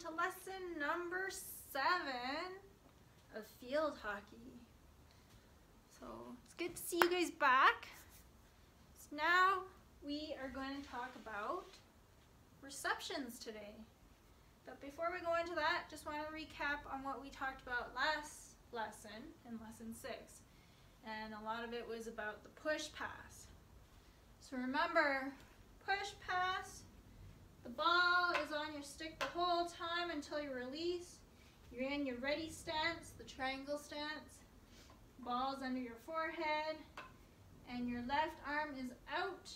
to lesson number 7 of field hockey. So it's good to see you guys back. So now we are going to talk about receptions today. But before we go into that, just want to recap on what we talked about last lesson in lesson 6. And a lot of it was about the push pass. So remember, push pass, the ball is on your stick the whole time until you release. You're in your ready stance, the triangle stance. Ball's under your forehead, and your left arm is out,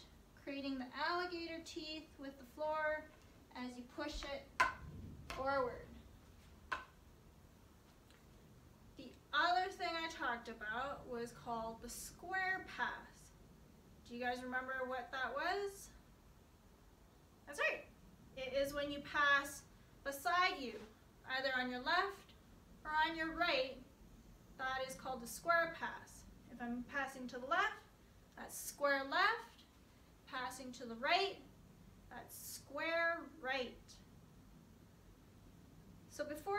creating the alligator teeth with the floor as you push it forward. The other thing I talked about was called the square pass. Do you guys remember what that was? That's right. It is when you pass beside you, either on your left or on your right. That is called the square pass. If I'm passing to the left, that's square left. Passing to the right, that's square right. So before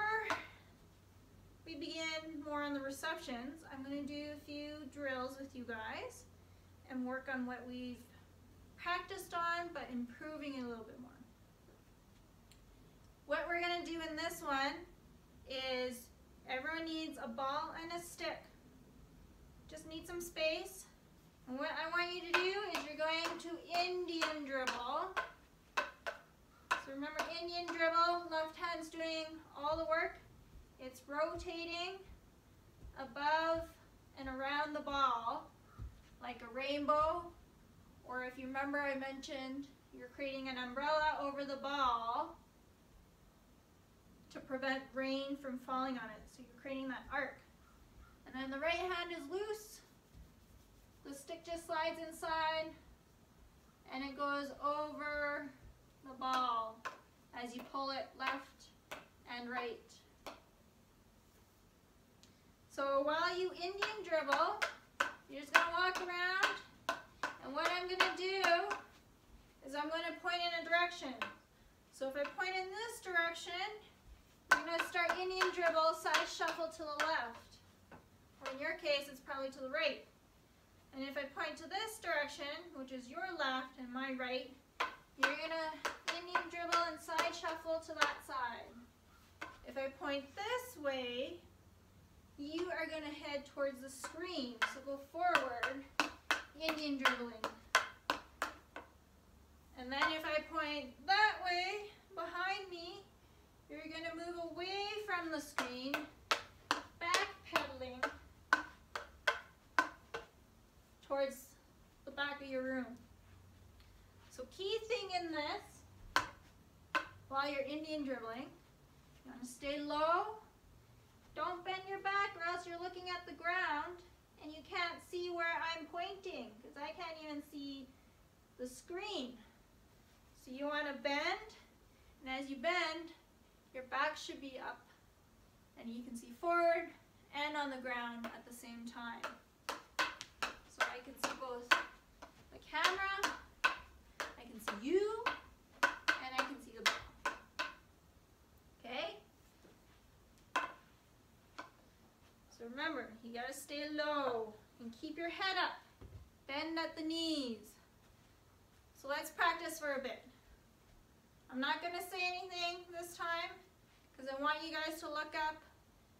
we begin more on the receptions, I'm going to do a few drills with you guys and work on what we've practiced on, but improving it a little bit more. What we're going to do in this one is everyone needs a ball and a stick. Just need some space. And what I want you to do is you're going to Indian dribble. So remember, Indian dribble, left hand's doing all the work. It's rotating above and around the ball like a rainbow. Or if you remember, I mentioned you're creating an umbrella over the ball to prevent rain from falling on it. So you're creating that arc. And then the right hand is loose. The stick just slides inside and it goes over the ball as you pull it left and right. So while you Indian dribble, you're just going to walk around, and what I'm going to do is I'm going to point in a direction. So if I point in this direction, you're going to start Indian dribble, side shuffle to the left. Or in your case, it's probably to the right. And if I point to this direction, which is your left and my right, you're going to Indian dribble and side shuffle to that side. If I point this way, you are going to head towards the screen. So go forward, Indian dribbling. And then if I point that way, behind me, you're going to move away from the screen, backpedaling towards the back of your room. So key thing in this, while you're Indian dribbling, you want to stay low. Don't bend your back or else you're looking at the ground and you can't see where I'm pointing because I can't even see the screen. So you want to bend, and as you bend, your back should be up and you can see forward and on the ground at the same time. So I can see both the camera, I can see you, and I can see the ball. Okay? So remember, you gotta stay low and keep your head up. Bend at the knees. So let's practice for a bit. I'm not gonna say anything this time because I want you guys to look up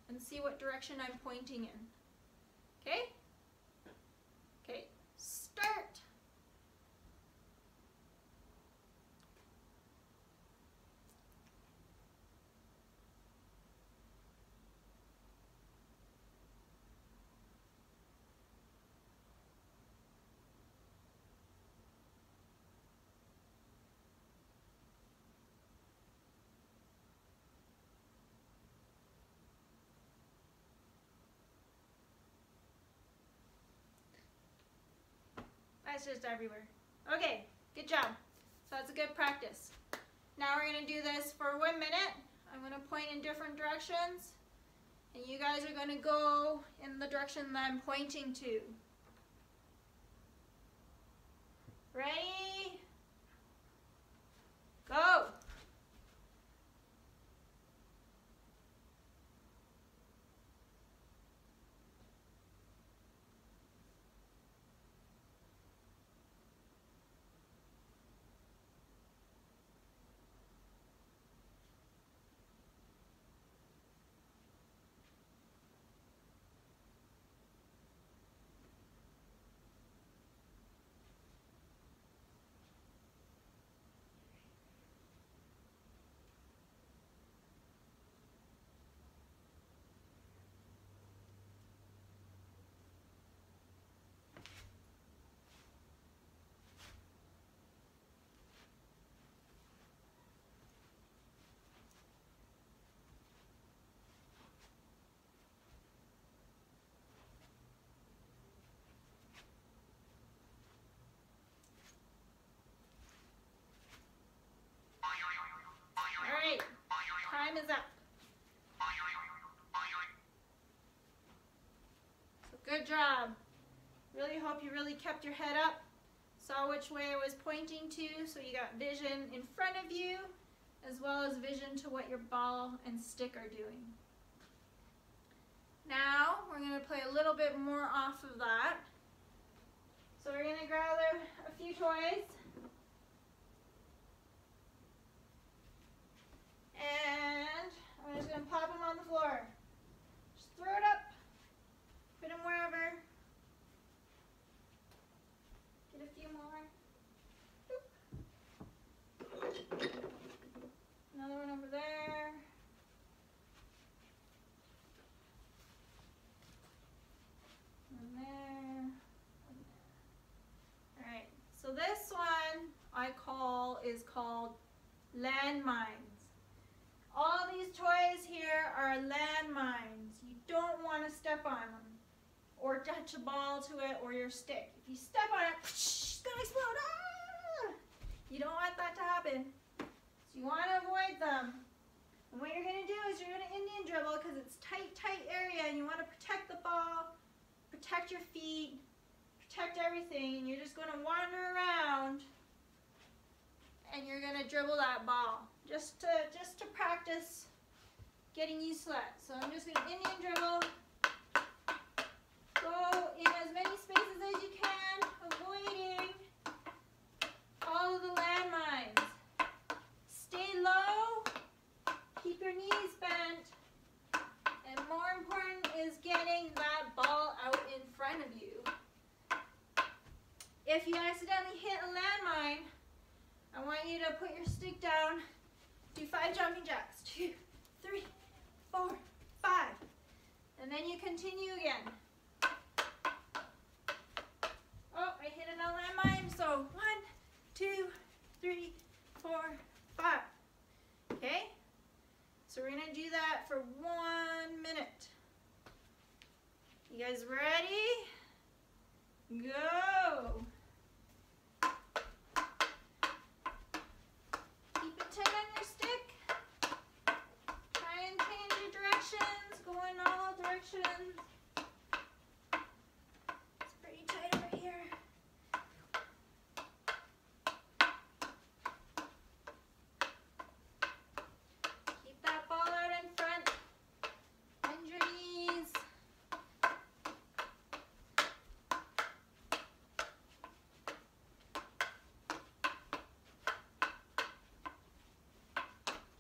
and see what direction I'm pointing in. Okay? Okay, start. That's just everywhere. Okay, good job. So that's a good practice. Now we're going to do this for 1 minute. I'm going to point in different directions, and you guys are going to go in the direction that I'm pointing to. Ready? Go! time is up. So good job. Really hope you really kept your head up, saw which way I was pointing to, so you got vision in front of you, as well as vision to what your ball and stick are doing. Now, we're going to play a little bit more off of that. So we're going to gather a few toys. And I'm just going to pop them on the floor. Just throw it up. Put them wherever. Get a few more. Boop. Another one over there. One there. One there. Alright, so this one is called landmines. All these toys here are landmines. You don't want to step on them or touch a ball to it or your stick. If you step on it, it's going to explode. Ah! You don't want that to happen. So you want to avoid them. And what you're going to do is you're going to Indian dribble because it's tight area and you want to protect the ball, protect your feet, protect everything. And you're just going to wander around and you're going to dribble that ball. Just to practice getting used to that. So I'm just going to Indian dribble. Go in as many spaces as you can, avoiding all of the landmines. Stay low, keep your knees bent, and more important is getting that ball out in front of you. If you accidentally hit a landmine, I want you to put your stick down. Do 5 jumping jacks. 2, 3, 4, 5. And then you continue again. Oh, I hit another landmine. So 1, 2, 3, 4, 5. Okay? So we're going to do that for 1 minute. You guys ready? Go! Keep it tight on your stick. Try and change your directions. Go in all directions. It's pretty tight over here. Keep that ball out in front. Bend your knees.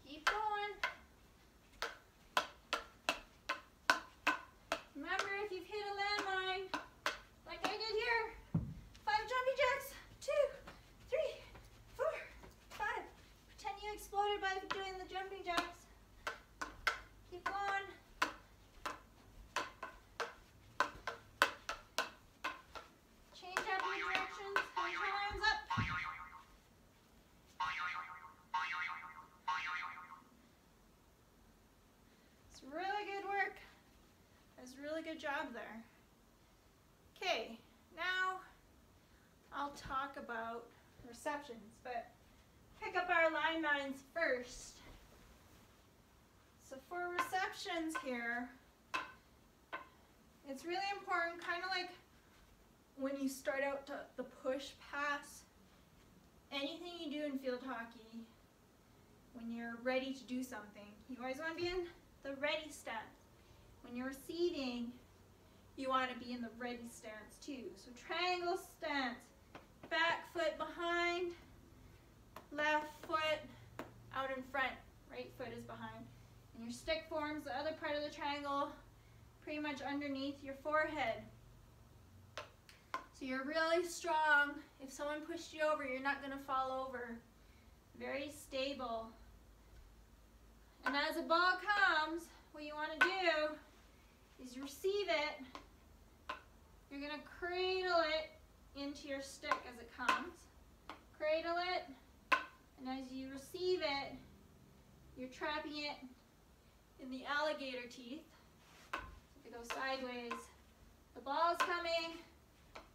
Keep going. Remember, if you've hit a landmine, like I did here, 5 jumping jacks. 2, 3, 4, 5. Pretend you exploded by doing the jumping jacks. Keep going. Change up your directions. Hold your arms up. It's really good work. That's a really good job there. Okay, now I'll talk about receptions, but pick up our landmines first. So for receptions here, it's really important, kind of like when you start out to the push pass, anything you do in field hockey, when you're ready to do something, you always want to be in the ready stance. When you're receiving, you want to be in the ready stance too. So triangle stance, back foot behind, left foot out in front, right foot is behind. And your stick forms the other part of the triangle pretty much underneath your forehead. So you're really strong. If someone pushed you over, you're not going to fall over. Very stable. And as a ball comes, what you want to do is receive it. You're going to cradle it into your stick as it comes. Cradle it, and as you receive it, you're trapping it in the alligator teeth. If it goes sideways, the ball's coming,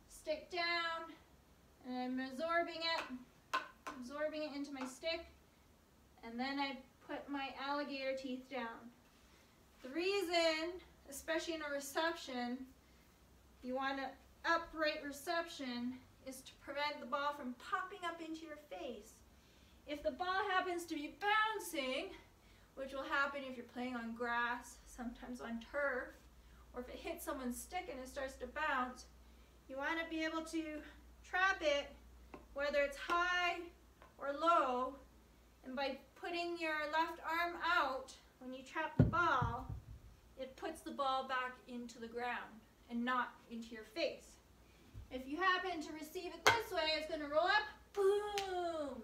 stick down, and I'm absorbing it into my stick, and then I put my alligator teeth down. The reason, especially in a reception, you want an upright reception is to prevent the ball from popping up into your face. If the ball happens to be bouncing, which will happen if you're playing on grass, sometimes on turf, or if it hits someone's stick and it starts to bounce, you want to be able to trap it, whether it's high or low, and by putting your left arm out, when you trap the ball, it puts the ball back into the ground and not into your face. If you happen to receive it this way, it's going to roll up, boom!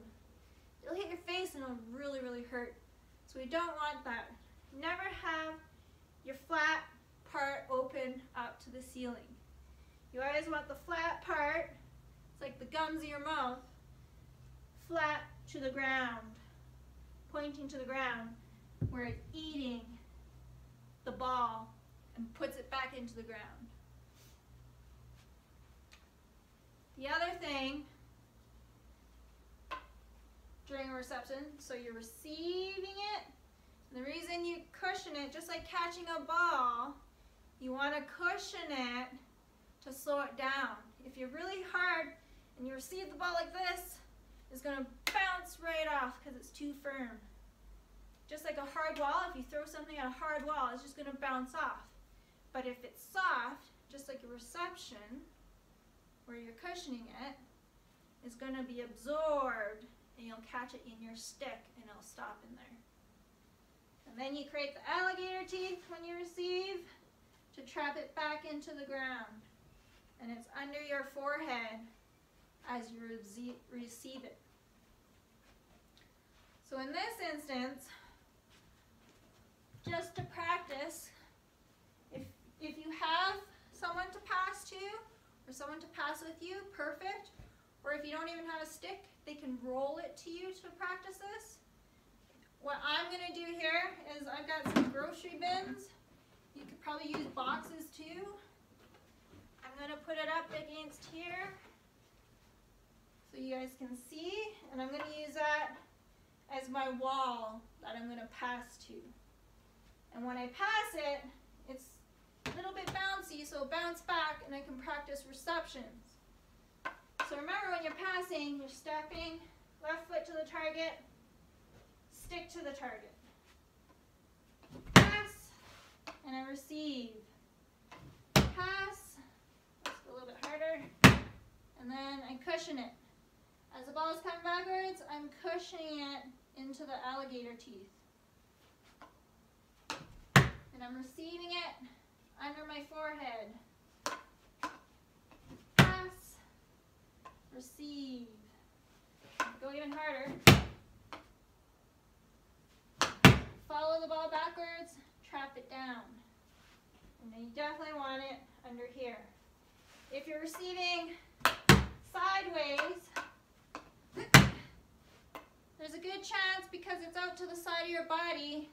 It'll hit your face and it'll really, really hurt. So we don't want that. Never have your flat part open up to the ceiling. You always want the flat part, it's like the gums of your mouth, flat to the ground, pointing to the ground, where it's eating the ball and puts it back into the ground. The other thing during a reception, so you're receiving it, and the reason you cushion it, just like catching a ball, you want to cushion it to slow it down. If you're really hard and you receive the ball like this, it's going to bounce right off because it's too firm. Just like a hard wall, if you throw something at a hard wall, it's just going to bounce off. But if it's soft, just like a reception, where you're cushioning it, it's going to be absorbed and you'll catch it in your stick and it'll stop in there. And then you create the alligator teeth when you receive to trap it back into the ground. And it's under your forehead as you receive it. So in this instance, just to practice, if you have someone to pass to or someone to pass with you, perfect. Or if you don't even have a stick, they can roll it to you to practice this. What I'm going to do here is I've got some grocery bins. You could probably use boxes too. I'm going to put it up against here so you guys can see, and I'm going to use that as my wall that I'm going to pass to. And when I pass it, it's a little bit bouncy, so bounce back and I can practice receptions. So remember, when you're passing, you're stepping left foot to the target, stick to the target. Pass, and I receive. Pass, let's go a little bit harder, and then I cushion it. As the ball is coming backwards, I'm cushioning it into the alligator teeth. And I'm receiving it under my forehead. Pass, receive. Go even harder. Follow the ball backwards, trap it down. And then you definitely want it under here. If you're receiving sideways, there's a good chance, because it's out to the side of your body,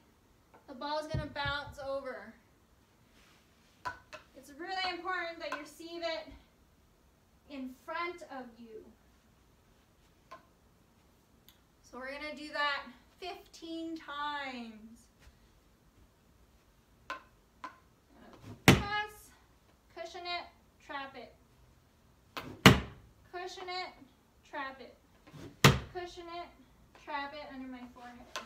the ball is going to bounce over. It's really important that you receive it in front of you. So we're going to do that 15 times. Pass, cushion it, trap it. Cushion it, trap it. Cushion it, trap it under my forehead.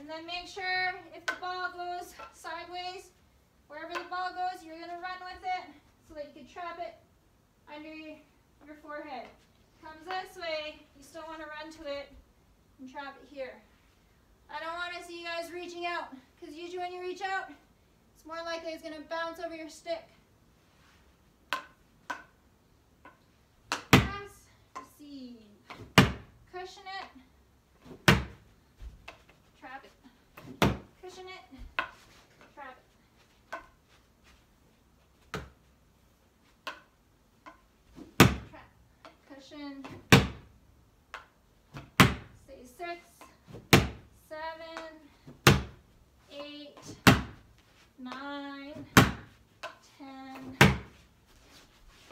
And then make sure if the ball goes sideways, wherever the ball goes, you're going to run with it so that you can trap it under your forehead. Comes this way, you still want to run to it and trap it here. I don't want to see you guys reaching out, because usually when you reach out, it's more likely it's going to bounce over your stick. Pass, receive, cushion it, trap it, cushion it, trap it, trap, cushion, say 6, 7, 8, 9, 10,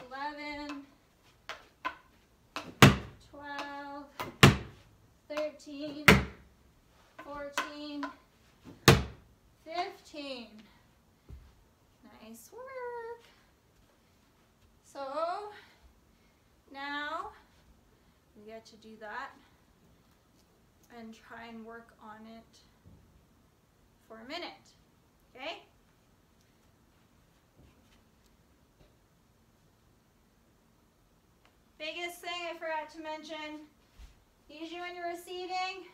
11, 12, 13, 13, 14, 15. Nice work. So now we get to do that and try and work on it for a minute, okay? Biggest thing I forgot to mention, usually when you're receiving,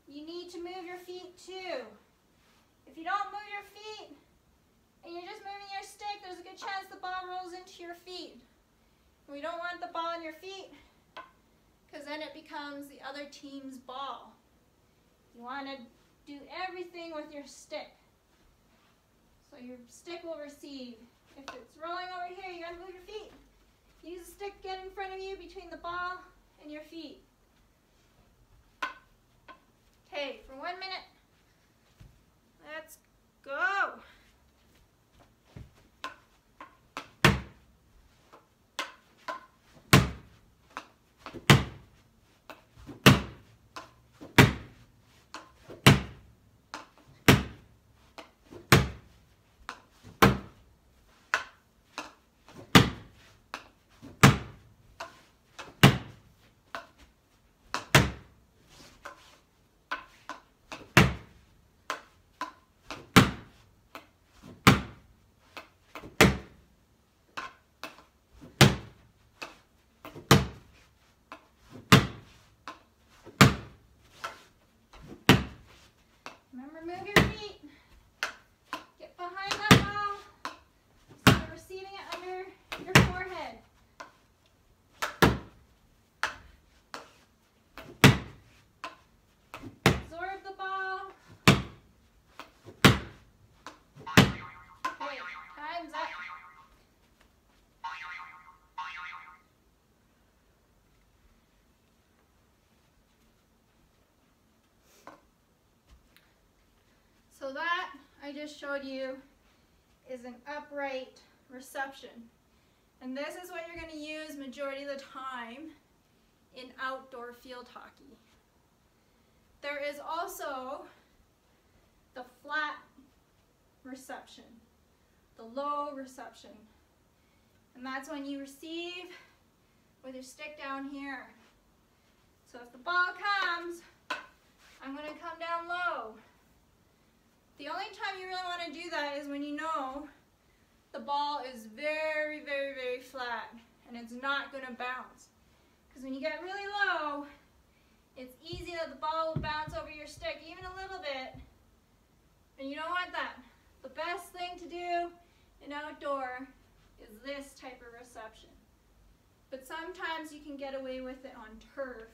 you need to move your feet too. If you don't move your feet and you're just moving your stick, there's a good chance the ball rolls into your feet. We don't want the ball in your feet because then it becomes the other team's ball. You want to do everything with your stick. So your stick will receive. If it's rolling over here, you got to move your feet. Use the stick, get in front of you between the ball and your feet. Okay, for 1 minute, let's go. Remember, move your feet. Get behind that ball. So you're receiving it under your forehead. Absorb the ball. Okay, time's up. So that I just showed you is an upright reception. And this is what you're going to use majority of the time in outdoor field hockey. There is also the flat reception, the low reception. And that's when you receive with your stick down here. So if the ball comes, I'm going to come down low. The only time you really want to do that is when you know the ball is very, very, very flat and it's not going to bounce. Because when you get really low, it's easy that the ball will bounce over your stick even a little bit, and you don't want that. The best thing to do in outdoor is this type of reception. But sometimes you can get away with it on turf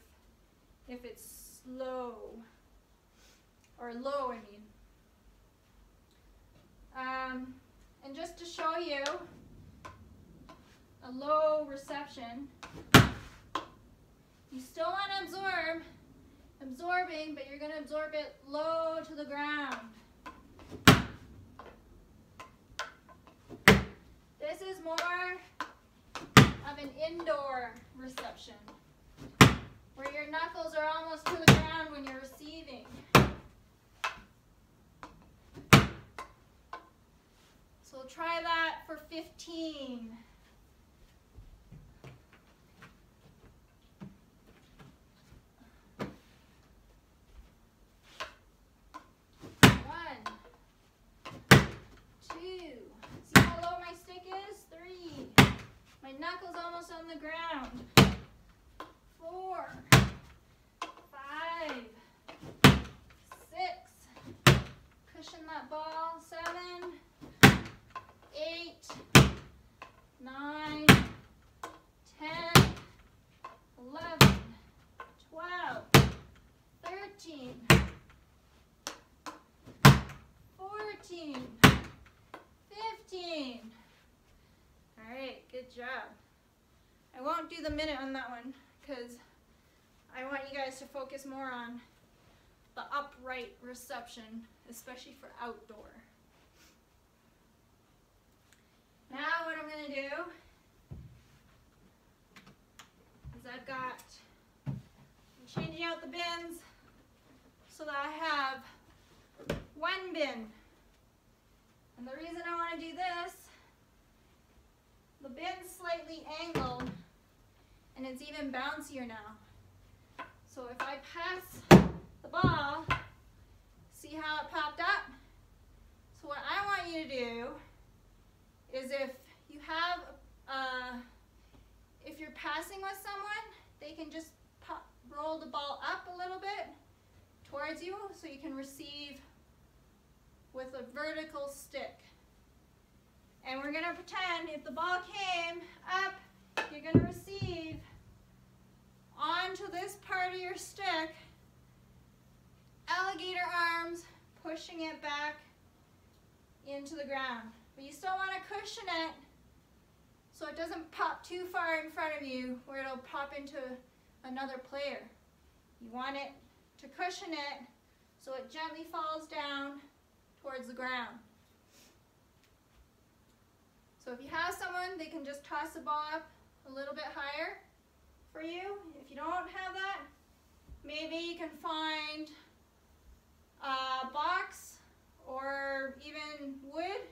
if it's slow, or low, I mean. And just to show you a low reception, you still want to absorbing, but you're going to absorb it low to the ground. This is more of an indoor reception, where your knuckles are almost to the ground when you're receiving. So we'll try that for 15. My knuckles almost on the ground. 4, 5, 6. Cushion that ball. 7, 8, 9, 10, 11, 12, 13, 14, 15. All right, good job. I won't do the minute on that one because I want you guys to focus more on the upright reception, especially for outdoor. Now what I'm going to do is I've got changing out the bins so that I have one bin. And the reason I want to do this, the bin's slightly angled and it's even bouncier now. So if I pass the ball, see how it popped up? So what I want you to do is if you have, if you're passing with someone, they can just roll the ball up a little bit towards you so you can receive with a vertical stick. And we're going to pretend if the ball came up, you're going to receive onto this part of your stick, alligator arms pushing it back into the ground. But you still want to cushion it so it doesn't pop too far in front of you where it'll pop into another player. You want it to cushion it so it gently falls down towards the ground. So if you have someone, they can just toss the ball up a little bit higher for you. If you don't have that, maybe you can find a box or even wood,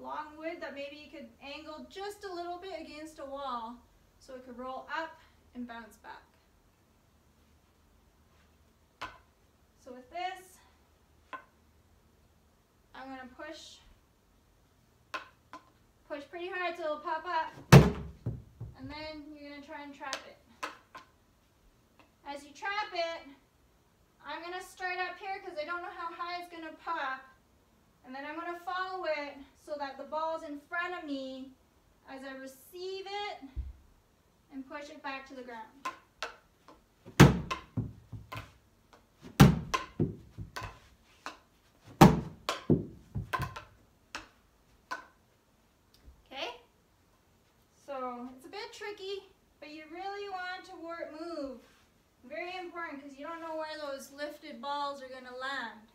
long wood that maybe you could angle just a little bit against a wall so it could roll up and bounce back. So with this, I'm going to push pretty hard so it'll pop up, and then you're going to try and trap it. As you trap it, I'm going to start up here because I don't know how high it's going to pop, and then I'm going to follow it so that the ball's in front of me as I receive it and push it back to the ground. It's a bit tricky, but you really want to move. Very important because you don't know where those lifted balls are going to land.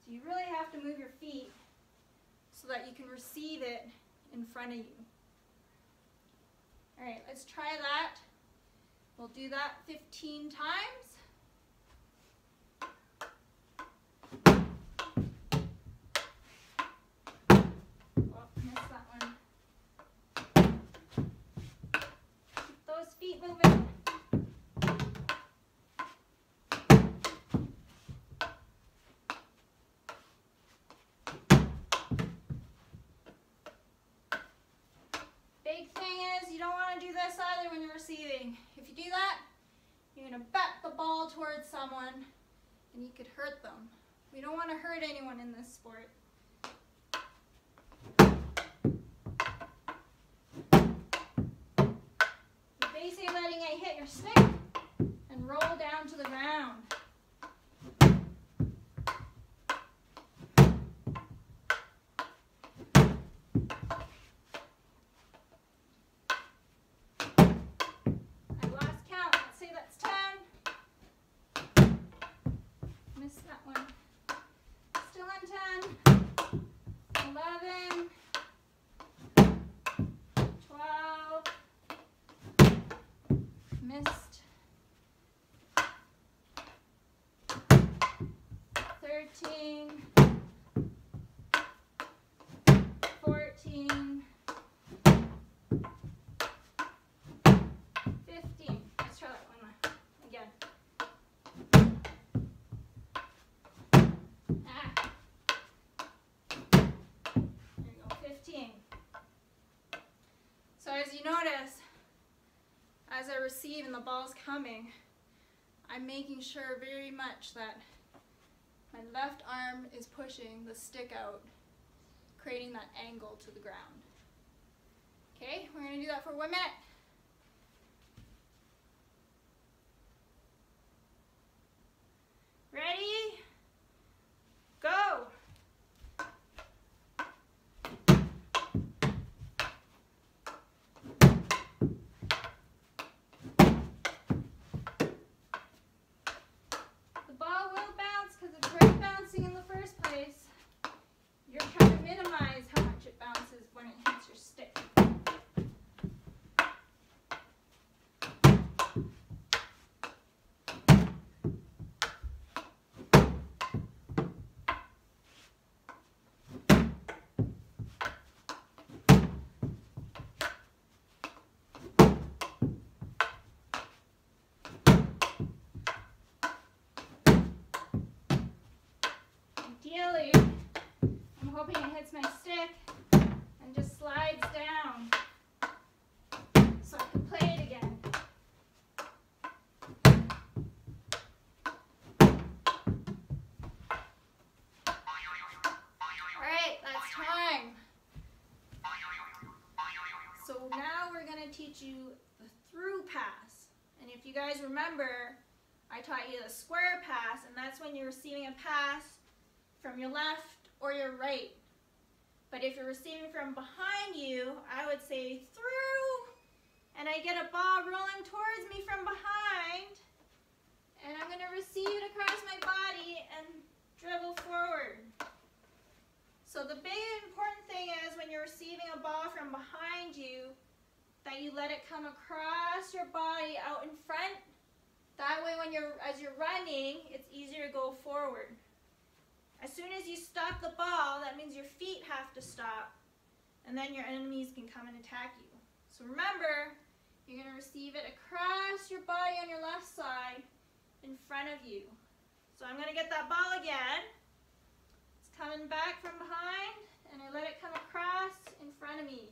So you really have to move your feet so that you can receive it in front of you. Alright, let's try that. We'll do that 15 times. Oh, missed that one. Feet moving. Big thing is you don't want to do this either when you're receiving. If you do that, you're going to bat the ball towards someone and you could hurt them. We don't want to hurt anyone in this sport. Basically letting it hit your stick and roll down to the ground. I've lost count. Let's say that's 10. Missed that one. Still on 10. 11. 12. Missed. 13, 14, 15. Let's try that one again. There you go, 15. So as you notice, as I receive and the ball's coming, I'm making sure very much that my left arm is pushing the stick out, creating that angle to the ground. Okay, we're going to do that for 1 minute. Ready? Go! In the first place, you're trying to minimize how much it bounces when it hits your stick. hoping it hits my stick and just slides down so I can play it again. Alright, that's time. So now we're going to teach you the through pass. And if you guys remember, I taught you the square pass, and that's when you're receiving a pass from your left or your right. But if you're receiving from behind you, I would say through, and I get a ball rolling towards me from behind, and I'm going to receive it across my body and dribble forward. So the big important thing is when you're receiving a ball from behind you, that you let it come across your body out in front. That way as you're running, it's easier to go forward. As soon as you stop the ball, that means your feet have to stop, and then your enemies can come and attack you. So remember, you're going to receive it across your body on your left side in front of you. So I'm going to get that ball again. It's coming back from behind, and I let it come across in front of me.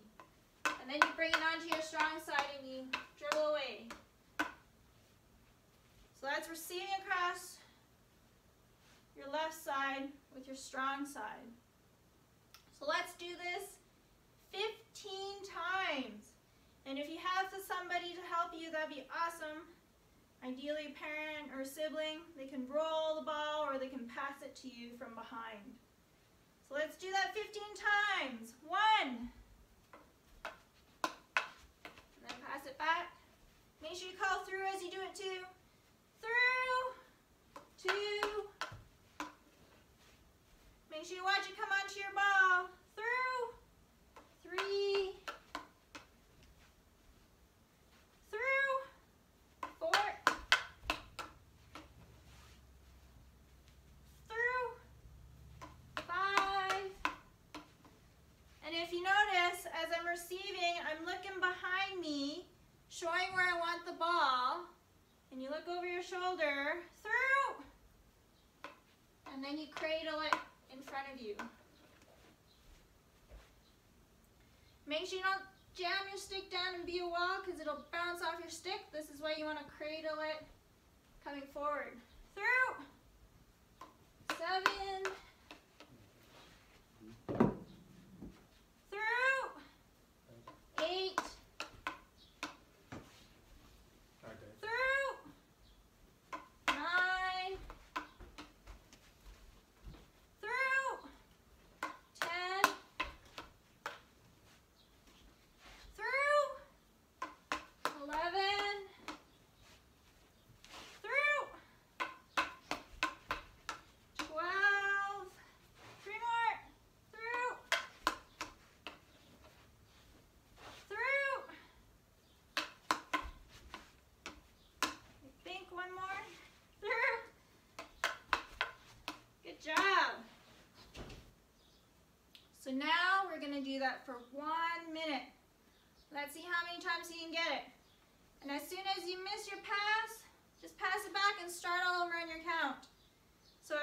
And then you bring it onto your strong side and you dribble away. So that's receiving across your left side with your strong side. So let's do this 15 times. And if you have somebody to help you, that'd be awesome. Ideally a parent or a sibling. They can roll the ball or they can pass it to you from behind. So let's do that 15 times. 1. And then pass it back. Make sure you call through as you do it too. Through. 2. Make sure you watch it come onto your ball. Through. 3. Through. 4. Through. 5. And if you notice, as I'm receiving, I'm looking behind me, showing where I want the ball. And you look over your shoulder. Through. And then you cradle it in front of you. Make sure you don't jam your stick down and be a wall because it'll bounce off your stick. This is why you want to cradle it coming forward. Through. 7. Through. 8. Through. 9. Through. 10. Through. 11. Through. 12. 3 more. Through. Through. I think 1 more. Through. Good job. So now we're going to do that for 1 minute. Let's see how many times you can get it. And as soon as you miss your pass, just pass it back and start all over on your count. So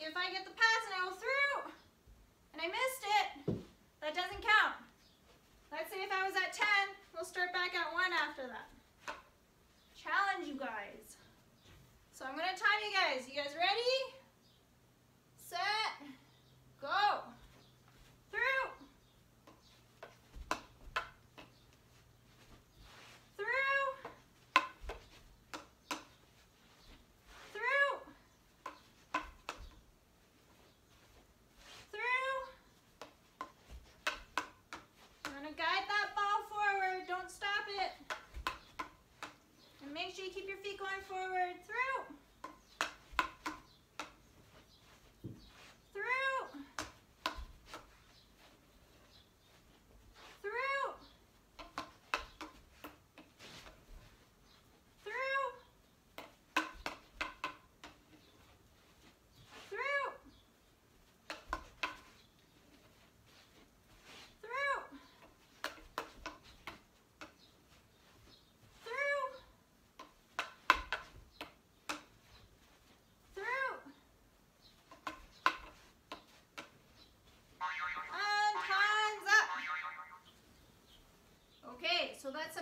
if I get the pass and I go through, and I missed it, that doesn't count. Let's say if I was at 10, we'll start back at 1 after that. Challenge you guys. So I'm going to time you guys. You guys ready? Set. Go. Through. Through. Through.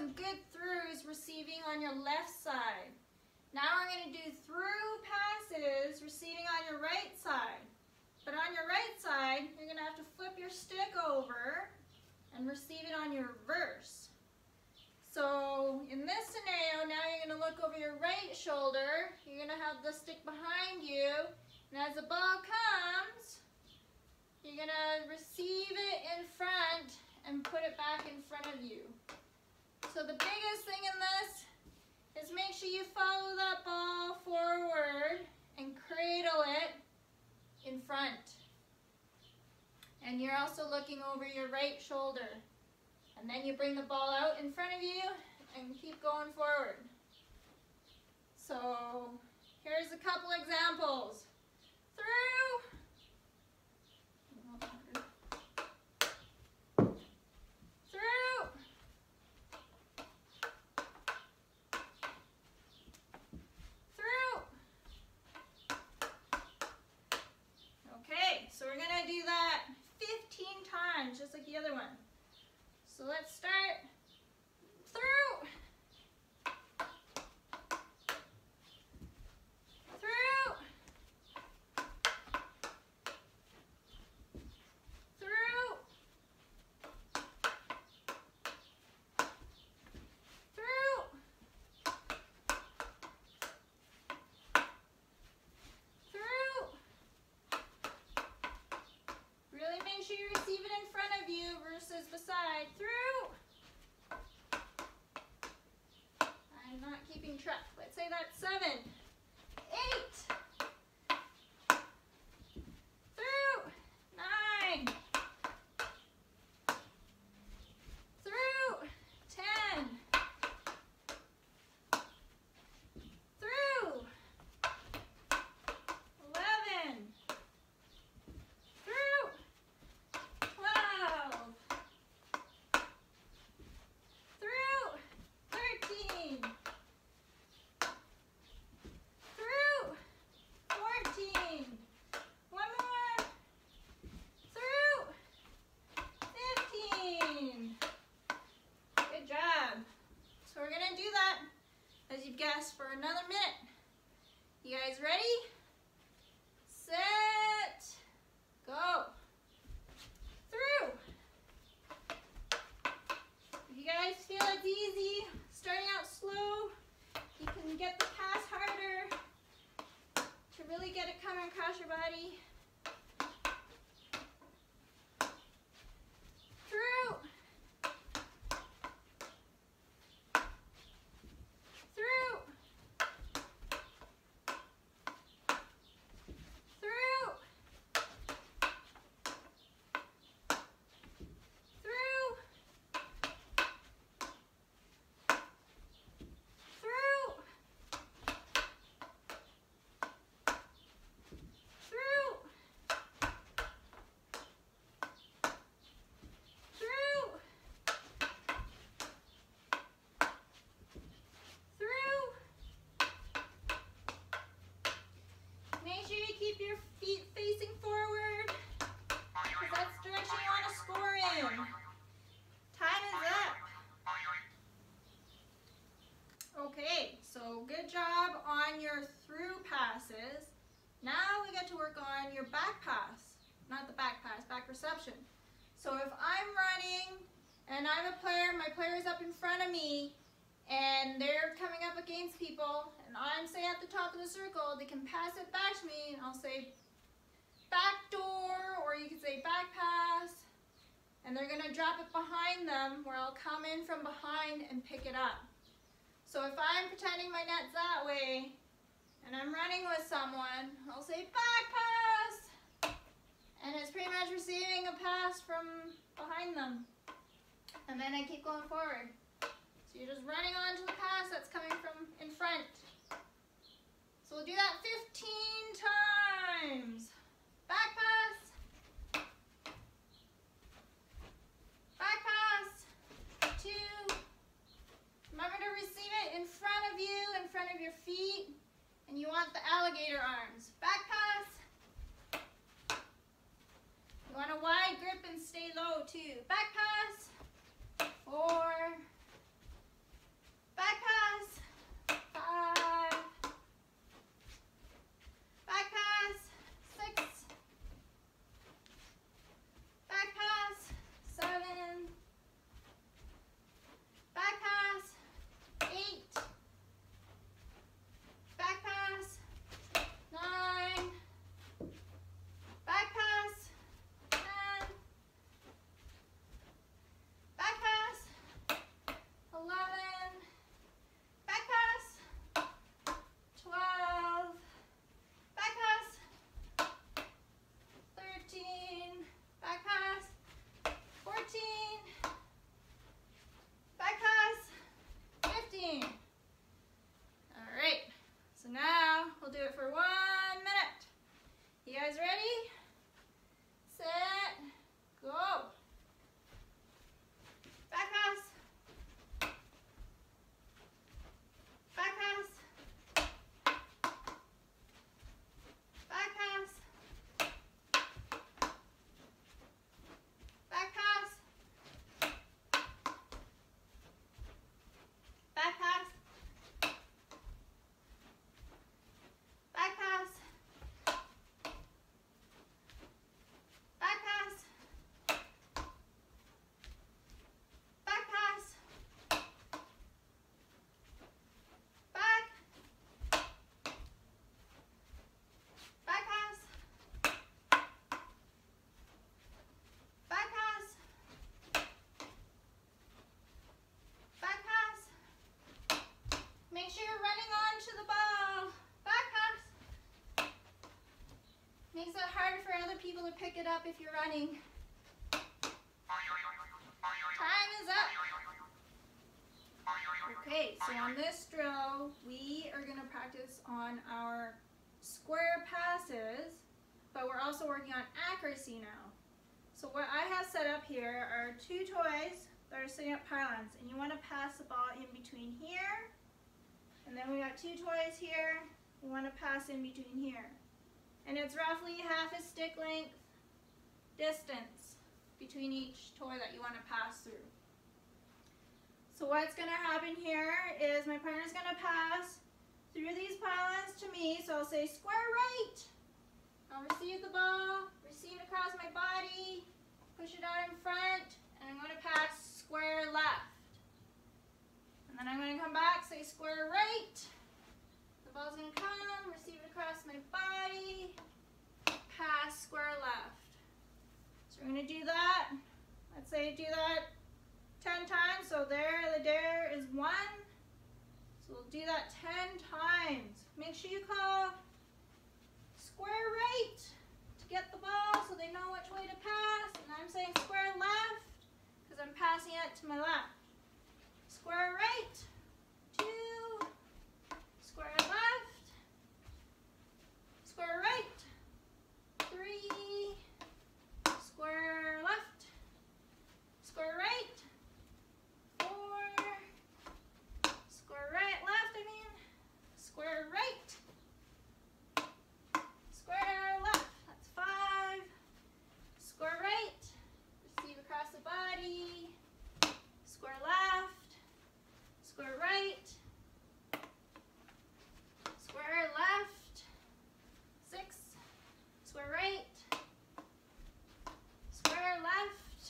some good throughs receiving on your left side. Now we're going to do through passes receiving on your right side. But on your right side, you're going to have to flip your stick over and receive it on your reverse. So in this scenario, now you're going to look over your right shoulder. You're going to have the stick behind you. And as the ball comes, you're going to receive it in front and put it back in front of you. So the biggest thing in this is make sure you follow that ball forward and cradle it in front. And you're also looking over your right shoulder. And then you bring the ball out in front of you and keep going forward. So here's a couple examples. Through. Through. Through. Okay, so we're going to do that 15 times, just like the other one. So let's start. Through. Through. Through. Through. Through. Really make sure you receive it in front of you versus beside. Through. I'm not keeping track. Let's say that's 7, 8. Through. 9. Through. 10. Through. 11. Through. 12. Through. 13. Through. 14. One more. Through. 15. Good job. So we're going to do that, as you've guessed, for another minute. You guys ready? Set. Go. Through. If you guys feel it's easy, starting out slow, you can get the pass harder to really get it coming across your body. Through. Through. Through. Through. Through. Through. Through. Through. Make sure you keep your feet facing forward, because that's the direction you want to score in. Time is up. Okay, so good job on your through passes. Now we get to work on your back pass. Not the back pass, back reception. So if I'm running and I'm a player, my player's up in front of me, and they're coming up against people, and I'm, say, at the top of the circle, they can pass it back to me, and I'll say back door, or you can say back pass, and they're going to drop it behind them, where I'll come in from behind and pick it up. So if I'm pretending my net's that way, and I'm running with someone, I'll say back pass, and it's pretty much receiving a pass from behind them. And then I keep going forward. So you're just running onto the pass that's coming from in front. So we'll do that 15 times. Back pass. Back pass. 2. Remember to receive it in front of you, in front of your feet. And you want the alligator arms. Back pass. You want a wide grip and stay low too. Back pass. 4. Makes it harder for other people to pick it up if you're running. Time is up. Okay, so on this drill, we are going to practice on our square passes, but we're also working on accuracy now. So what I have set up here are two toys that are setting up pylons, and you want to pass the ball in between here, and then we got two toys here, we want to pass in between here. And it's roughly half a stick length distance between each toy that you want to pass through. So what's going to happen here is my partner's going to pass through these pylons to me, so I'll say square right. I'll receive the ball, receive it across my body, push it out in front, and I'm going to pass square left. And then I'm going to come back, say square right. The ball's going to come, receive it across my body, pass square left. So we're going to do that. Let's say do that 10 times. So there is 1. So we'll do that 10 times. Make sure you call square right to get the ball so they know which way to pass. And I'm saying square left because I'm passing it to my left. Square right, 2, square left, square right, 3, square left, square right, 4, square right, left, square right, square left, that's 5, square right, receive across the body, square left, square right, square left, 6, square right, square left,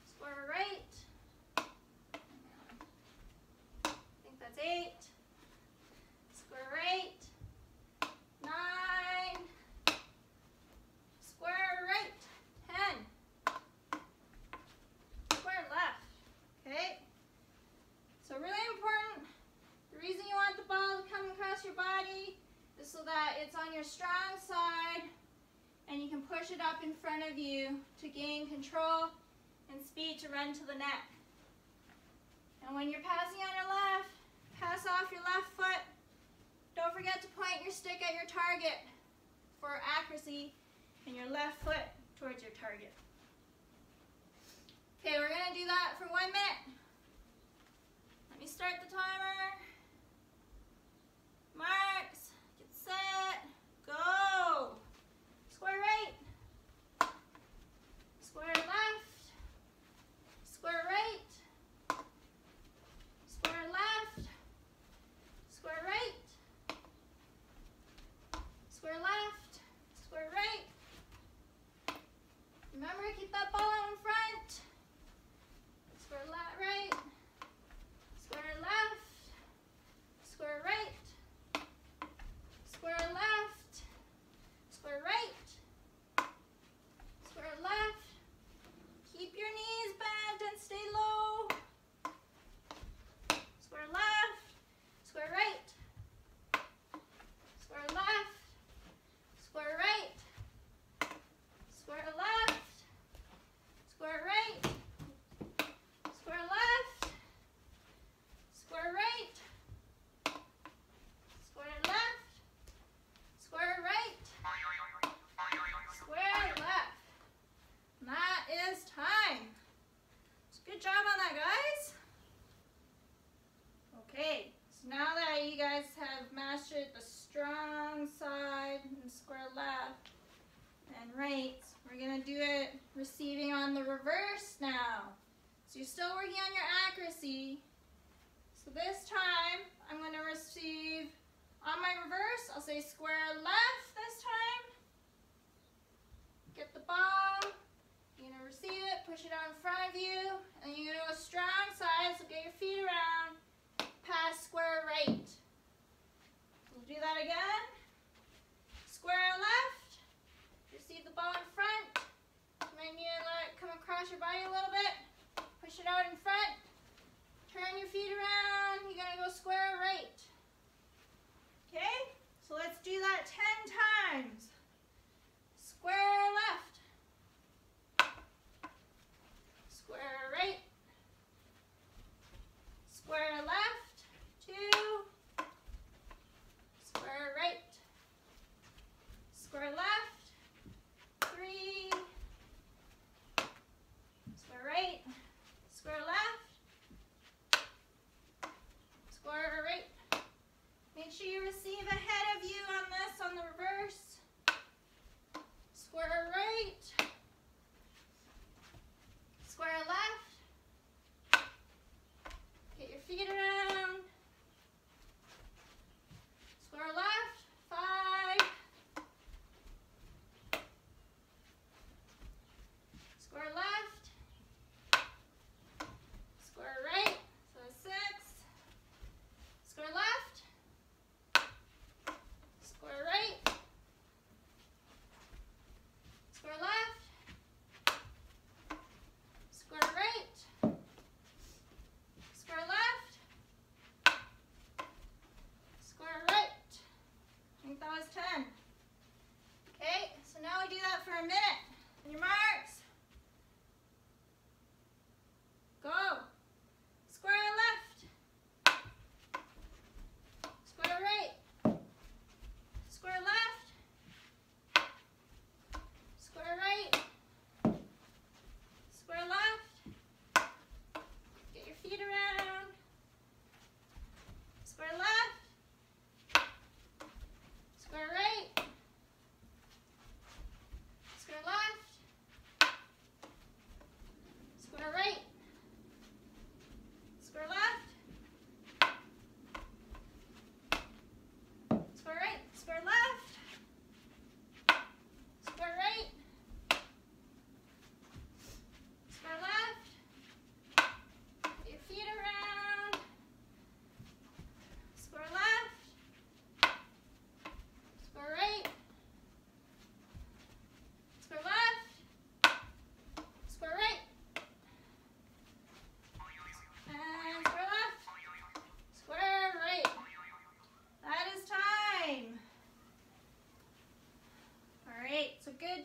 square right, I think that's 8, square right, 9, square right, 10, square left, okay? So really important, the reason you want the ball to come across your body is so that it's on your strong side and you can push it up in front of you to gain control and speed to run to the net. And when you're passing on your left, pass off your left foot. Don't forget to point your stick at your target for accuracy and your left foot towards your target. Okay, we're going to do that for 1 minute. Let me start the timer. Marks, get set, go. Square right, square left, square right, square left, square right, square left, square right. Remember, keep that ball out in front. Square left, right, square left, square right, square left, square right, square left. Keep your knees bent and stay low. Square left, square right, square left, square right, square left, square right, square left, square right, square left, square right, square left. And that is time. So good job on that, guys. Okay, so now that you guys have mastered the strong side and square left and right, we're going to do it receiving on the reverse now. So you're still working on your accuracy. So this time, I'm going to receive on my reverse. I'll say square left this time. Get the ball. You're going to receive it, push it out in front of you, and you're going to go strong side, so get your feet around. Pass square right. We'll do that again. Square left. Receive the ball in front. You might need to let it come across your body a little bit. Push it out in front. Turn your feet around. You're going to go square right. Okay? So let's do that 10 times.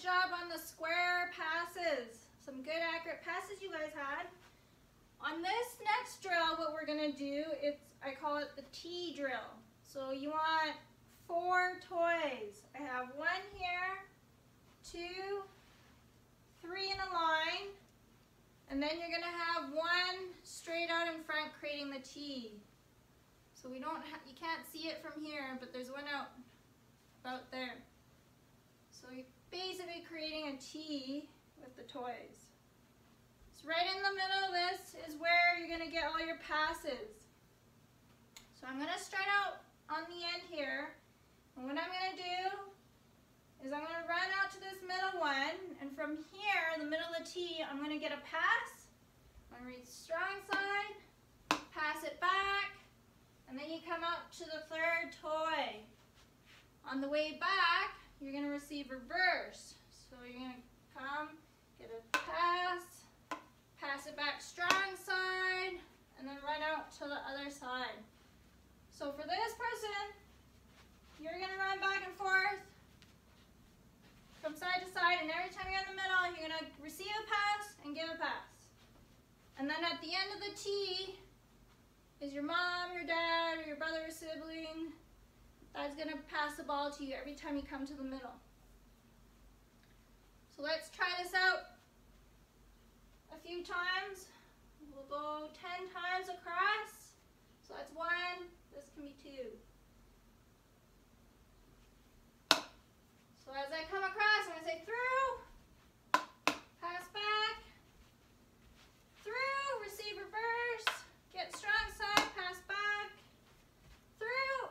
good job on the square passes. Some good accurate passes you guys had. On this next drill, what we're gonna do, I call it the T drill. So you want 4 toys. I have 1 here, 2, 3 in a line, and then you're gonna have 1 straight out in front creating the T. So you can't see it from here, but there's 1 out about there. So you're basically creating a T with the toys. So right in the middle of this is where you're gonna get all your passes. So I'm gonna start out on the end here, and what I'm gonna do is I'm gonna run out to this middle one, and from here, the middle of the T, I'm gonna get a pass. I'm gonna reach strong side, pass it back, and then you come out to the 3rd toy. On the way back, you're gonna receive reverse. So you're gonna come, get a pass it back strong side, and then run out to the other side. So for this person, you're gonna run back and forth from side to side, and every time you're in the middle, you're gonna receive a pass and give a pass. And then at the end of the T is your mom, your dad, or your brother or sibling that's gonna pass the ball to you every time you come to the middle. So let's try this out a few times. We'll go 10 times across. So that's 1, this can be 2. So as I come across, I'm gonna say through, pass back, through, receive reverse, get strong side, pass back, through,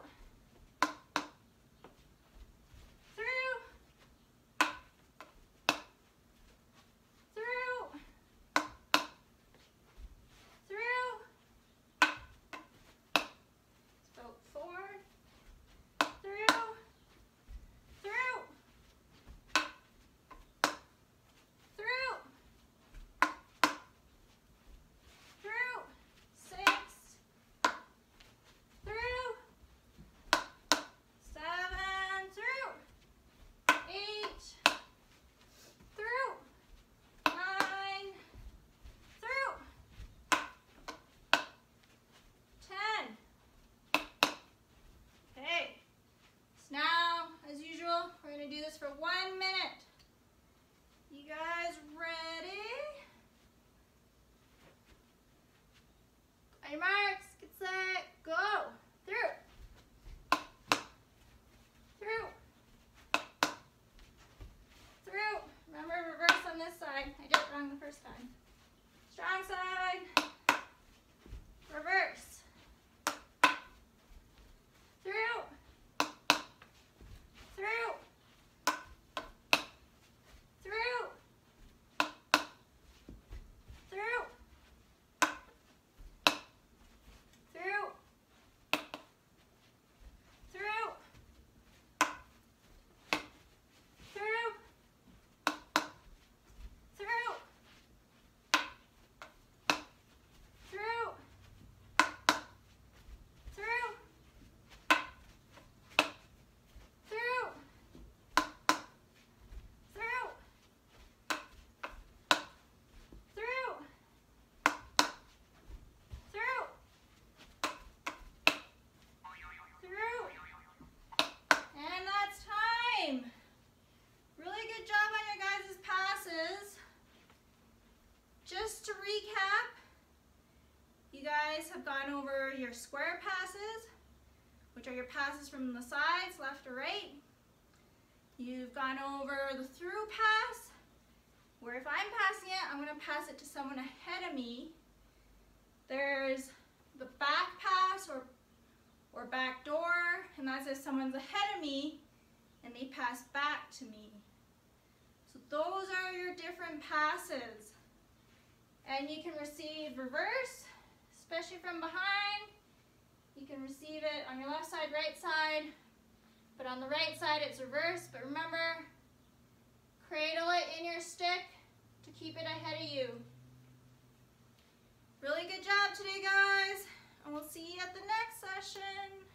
do this for 1 minute. You guys ready? On your marks, get set, go. Through. Through. Through. Remember, reverse on this side. I did it wrong the first time. Strong side. Reverse. Through. Through. Have gone over your square passes, which are your passes from the sides, left or right. You've gone over the through pass, where if I'm passing it, I'm going to pass it to someone ahead of me. There's the back pass or back door, and that's if someone's ahead of me and they pass back to me. So those are your different passes. And you can receive reverse, especially from behind. You can receive it on your left side, right side, but on the right side it's reverse. But remember, cradle it in your stick to keep it ahead of you. Really good job today, guys, and we'll see you at the next session.